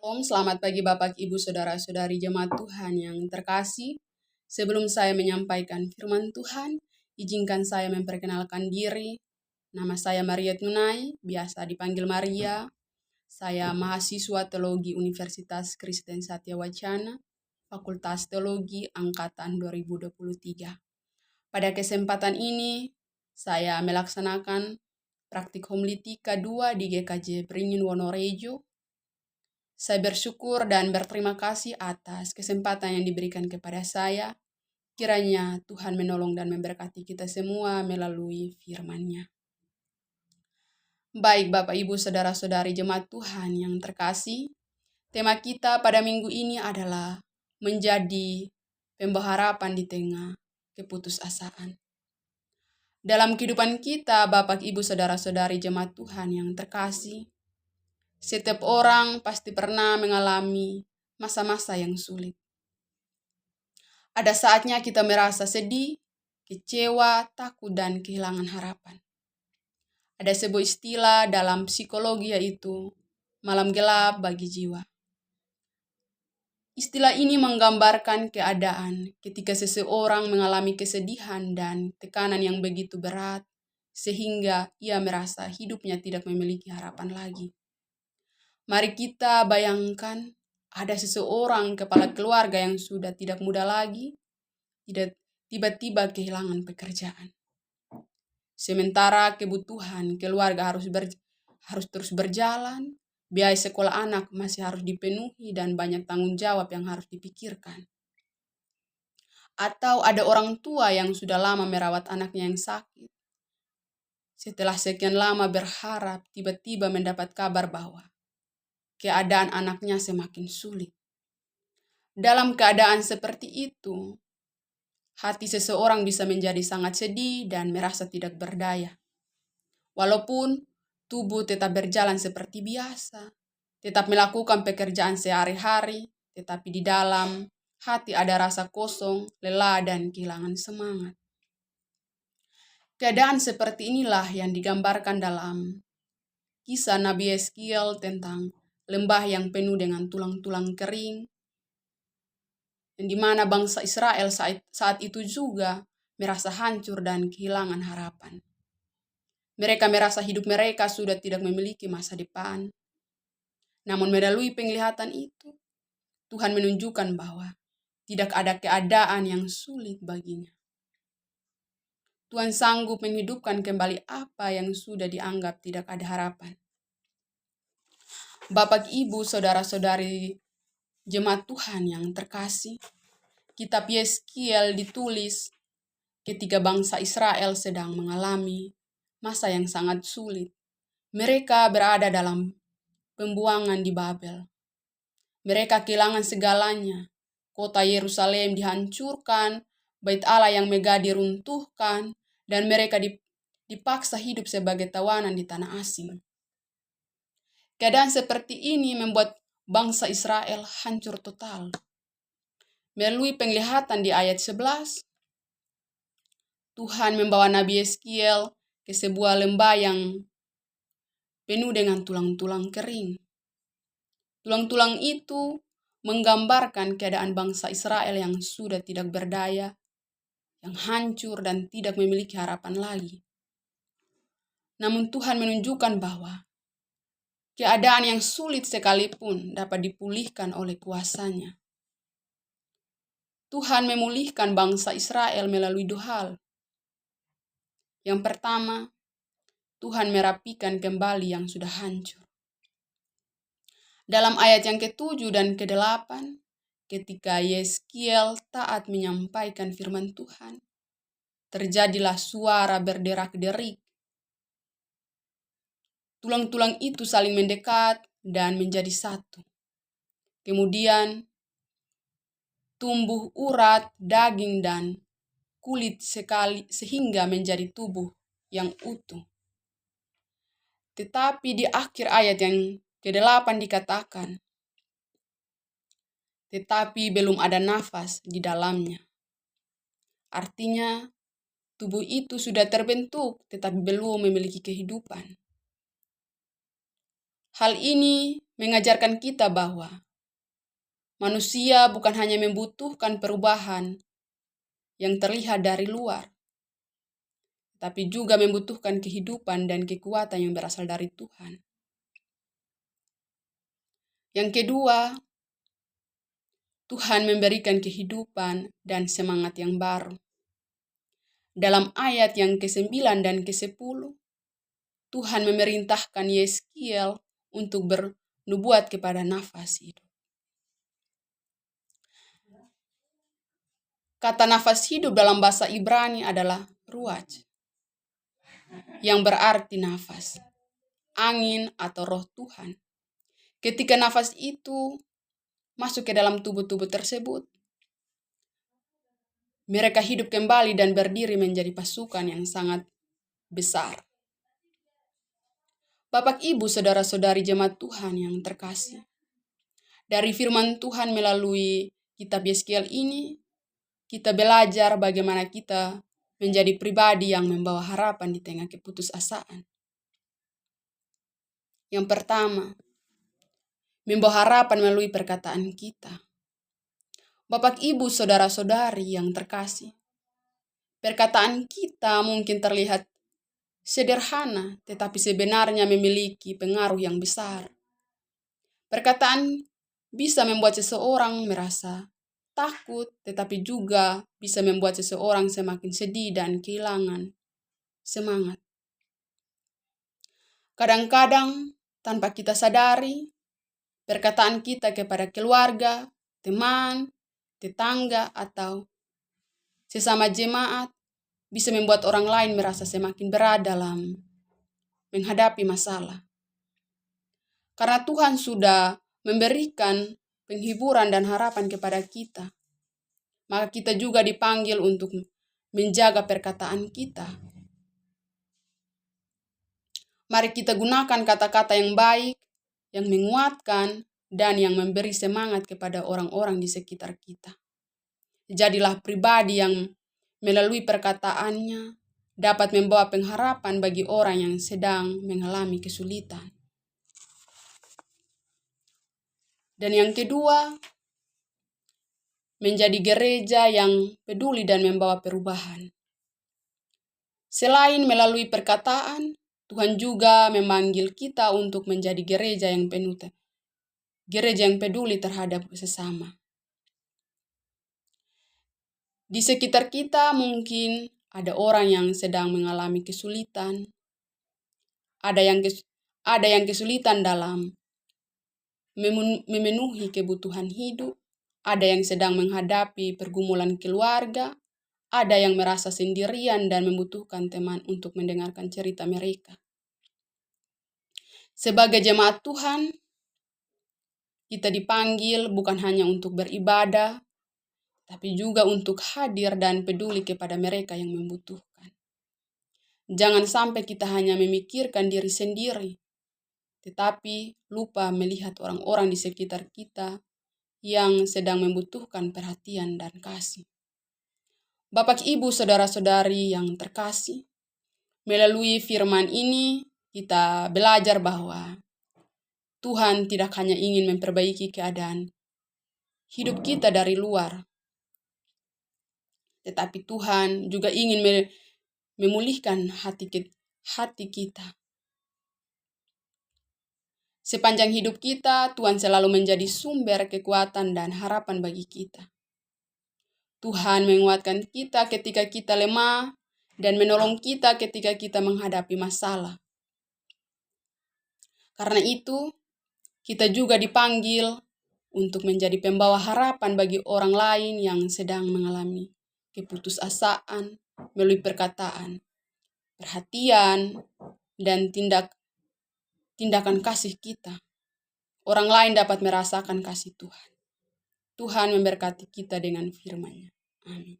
Selamat pagi Bapak, Ibu, Saudara-saudari jemaat Tuhan yang terkasih. Sebelum saya menyampaikan firman Tuhan, izinkan saya memperkenalkan diri. Nama saya Maria Tunai, biasa dipanggil Maria. Saya mahasiswa Teologi Universitas Kristen Satya Wacana, Fakultas Teologi Angkatan 2023. Pada kesempatan ini, saya melaksanakan praktik homiletika 2 di GKJ Beringin Wonorejo. Saya bersyukur dan berterima kasih atas kesempatan yang diberikan kepada saya. Kiranya Tuhan menolong dan memberkati kita semua melalui firman-Nya. Baik Bapak, Ibu, Saudara-saudari jemaat Tuhan yang terkasih, tema kita pada minggu ini adalah menjadi pembawa harapan di tengah keputusasaan. Dalam kehidupan kita, Bapak, Ibu, Saudara-saudari jemaat Tuhan yang terkasih, setiap orang pasti pernah mengalami masa-masa yang sulit. Ada saatnya kita merasa sedih, kecewa, takut, dan kehilangan harapan. Ada sebuah istilah dalam psikologi yaitu malam gelap bagi jiwa. Istilah ini menggambarkan keadaan ketika seseorang mengalami kesedihan dan tekanan yang begitu berat, sehingga ia merasa hidupnya tidak memiliki harapan lagi. Mari kita bayangkan ada seseorang kepala keluarga yang sudah tidak muda lagi, tidak tiba-tiba kehilangan pekerjaan. Sementara kebutuhan keluarga harus terus berjalan, biaya sekolah anak masih harus dipenuhi dan banyak tanggung jawab yang harus dipikirkan. Atau ada orang tua yang sudah lama merawat anaknya yang sakit. Setelah sekian lama berharap, tiba-tiba mendapat kabar bahwa keadaan anaknya semakin sulit. Dalam keadaan seperti itu, hati seseorang bisa menjadi sangat sedih dan merasa tidak berdaya. Walaupun tubuh tetap berjalan seperti biasa, tetap melakukan pekerjaan sehari-hari, tetapi di dalam hati ada rasa kosong, lelah, dan kehilangan semangat. Keadaan seperti inilah yang digambarkan dalam kisah Nabi Yeskiel tentang lembah yang penuh dengan tulang-tulang kering, di mana bangsa Israel saat itu juga merasa hancur dan kehilangan harapan. Mereka merasa hidup mereka sudah tidak memiliki masa depan. Namun melalui penglihatan itu, Tuhan menunjukkan bahwa tidak ada keadaan yang sulit baginya. Tuhan sanggup menghidupkan kembali apa yang sudah dianggap tidak ada harapan. Bapak, Ibu, Saudara-saudari jemaat Tuhan yang terkasih, kitab Yeskiel ditulis ketika bangsa Israel sedang mengalami masa yang sangat sulit. Mereka berada dalam pembuangan di Babel. Mereka kehilangan segalanya. Kota Yerusalem dihancurkan, bait Allah yang megah diruntuhkan, dan mereka dipaksa hidup sebagai tawanan di tanah asing. Keadaan seperti ini membuat bangsa Israel hancur total. Melalui penglihatan di ayat 11, Tuhan membawa Nabi Yeskiel ke sebuah lembah yang penuh dengan tulang-tulang kering. Tulang-tulang itu menggambarkan keadaan bangsa Israel yang sudah tidak berdaya, yang hancur dan tidak memiliki harapan lagi. Namun Tuhan menunjukkan bahwa keadaan yang sulit sekalipun dapat dipulihkan oleh kuasa-Nya. Tuhan memulihkan bangsa Israel melalui 2 hal. Yang pertama, Tuhan merapikan kembali yang sudah hancur. Dalam ayat yang ke-7 dan ke-8, ketika Yeskiel taat menyampaikan firman Tuhan, terjadilah suara berderak-derik. Tulang-tulang itu saling mendekat dan menjadi satu. Kemudian tumbuh urat, daging, dan kulit sekali sehingga menjadi tubuh yang utuh. Tetapi di akhir ayat yang ke-8 dikatakan, tetapi belum ada nafas di dalamnya. Artinya, tubuh itu sudah terbentuk tetapi belum memiliki kehidupan. Hal ini mengajarkan kita bahwa manusia bukan hanya membutuhkan perubahan yang terlihat dari luar, tapi juga membutuhkan kehidupan dan kekuatan yang berasal dari Tuhan. Yang kedua, Tuhan memberikan kehidupan dan semangat yang baru. Dalam ayat yang ke-9 dan ke-10, Tuhan memerintahkan Yeskiel untuk bernubuat kepada nafas hidup. Kata nafas hidup dalam bahasa Ibrani adalah ruach, yang berarti nafas, angin atau roh Tuhan. Ketika nafas itu masuk ke dalam tubuh-tubuh tersebut, mereka hidup kembali dan berdiri menjadi pasukan yang sangat besar. Bapak, Ibu, saudara-saudari jemaat Tuhan yang terkasih, dari firman Tuhan melalui kitab Yeskiel ini, kita belajar bagaimana kita menjadi pribadi yang membawa harapan di tengah keputusasaan. Yang pertama, membawa harapan melalui perkataan kita. Bapak, Ibu, saudara-saudari yang terkasih, perkataan kita mungkin terlihat sederhana, tetapi sebenarnya memiliki pengaruh yang besar. Perkataan bisa membuat seseorang merasa takut, tetapi juga bisa membuat seseorang semakin sedih dan kehilangan semangat. Kadang-kadang tanpa kita sadari, perkataan kita kepada keluarga, teman, tetangga, atau sesama jemaat bisa membuat orang lain merasa semakin berat dalam menghadapi masalah. Karena Tuhan sudah memberikan penghiburan dan harapan kepada kita, maka kita juga dipanggil untuk menjaga perkataan kita. Mari kita gunakan kata-kata yang baik, yang menguatkan, dan yang memberi semangat kepada orang-orang di sekitar kita. Jadilah pribadi yang melalui perkataannya dapat membawa pengharapan bagi orang yang sedang mengalami kesulitan. Dan yang kedua, menjadi gereja yang peduli dan membawa perubahan. Selain melalui perkataan, Tuhan juga memanggil kita untuk menjadi gereja yang peduli terhadap sesama. Di sekitar kita mungkin ada orang yang sedang mengalami kesulitan, ada yang kesulitan dalam memenuhi kebutuhan hidup, ada yang sedang menghadapi pergumulan keluarga, ada yang merasa sendirian dan membutuhkan teman untuk mendengarkan cerita mereka. Sebagai jemaat Tuhan, kita dipanggil bukan hanya untuk beribadah, tapi juga untuk hadir dan peduli kepada mereka yang membutuhkan. Jangan sampai kita hanya memikirkan diri sendiri, tetapi lupa melihat orang-orang di sekitar kita yang sedang membutuhkan perhatian dan kasih. Bapak, Ibu, saudara-saudari yang terkasih, melalui firman ini kita belajar bahwa Tuhan tidak hanya ingin memperbaiki keadaan hidup kita dari luar, tetapi Tuhan juga ingin memulihkan hati kita. Sepanjang hidup kita, Tuhan selalu menjadi sumber kekuatan dan harapan bagi kita. Tuhan menguatkan kita ketika kita lemah dan menolong kita ketika kita menghadapi masalah. Karena itu, kita juga dipanggil untuk menjadi pembawa harapan bagi orang lain yang sedang mengalami keputusasaan melalui perkataan, perhatian, dan tindakan kasih kita. Orang lain dapat merasakan kasih Tuhan. Tuhan memberkati kita dengan firman-Nya. Amin.